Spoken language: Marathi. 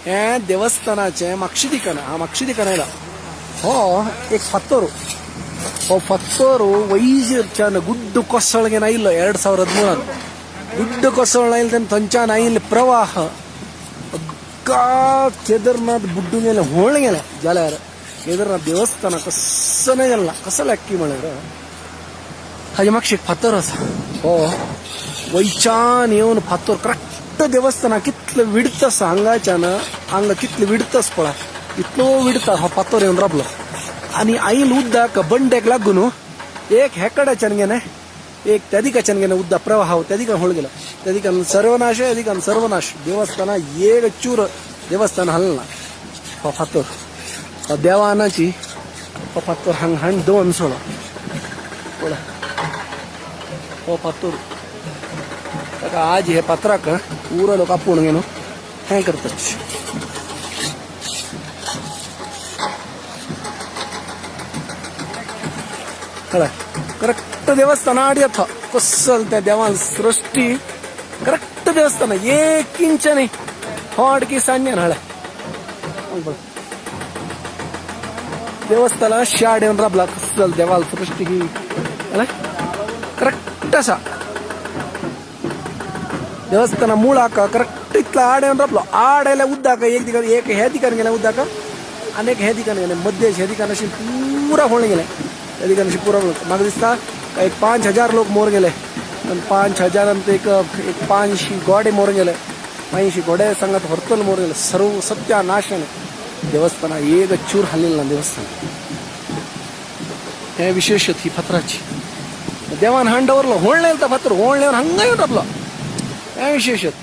हे देवस्थानाचे मागची दिकाना हा मागची दिकानायला हो एक ಫತ್ತೋರು ಓ ಫತ್ತೋರು ವೈಜಿರ್ಚಾನ ಗುಡ್ಡು ಕೊಸಳಗೆ ಇಲ್ಲ 2013 ಗುಡ್ಡು ಕೊಸಳ ಇಲ್ಲ ತಂಚಾನ ಇಲ್ಲ ಪ್ರವಾಹ अग्गा केदारनाथ बुड्डू गेले होळ गेले जाल्यार केदारनाथ देवस्थान कसं नाही गेला कसं लॅक्की म्हळ्यार हाजे मागशे फातर आसा हो वयच्यान येवन फातर करेक्ट देवस्थाना कितले विडत आसा हांगाच्यान हांगा कितले विडत आसा पळय इतलो विडत हो फातर येवन राबलो आनी आईल उदक बंडेक लागून एक हेकड्याच्यान गेले एक त्या दिकाच्यान गेले उदक प्रवाह त्या दिकान होळ गेला त्या दिकान सर्वनाश त्या दिकान सर्वनाश देवस्थाना एक चूर देवस्थान हलना हो फातर हो देवानाची हो फातर हांग हांग दोन सोडो पळय हो फातर ताका आज हे फातराक पुरो लोक आपूण घेवन हें करतात कळ्ळें करेक्ट देवस्थान आड येता कसल त्या देवान सृष्टी करेक्ट देवस्थान एक इंच न्ही थोड की सान्यान हळ्या देवस्थाना शाड येवन राबला कसल देवाल सृष्टी ही करेक्ट आसा देवस्थाना मूळ हाका करेक्ट इतला आड येवन राबलो आड आयल्या उदक एक दिकान एक हे दिकान गेले उदक आनी एक हे दिकान गेले मध्य हे दिकान अशी पुरा होळ गेले त्या दिकान अशी पुरा म्हाका दिसता एक 5000 लोक मोर गेले 5000 एक 500 गोडे मोर गेले 500 गोडे सांगात ಹೊರತಲ್ मोर गेले सर्व सत्यानाश देवस्थान एक चूर हल्लेला देवस्थान हे विशेषत ही फातराची देवान हांडवरलो होळणेल तर फातर होळणेवर हंगा येऊन राबलो हे विशेषत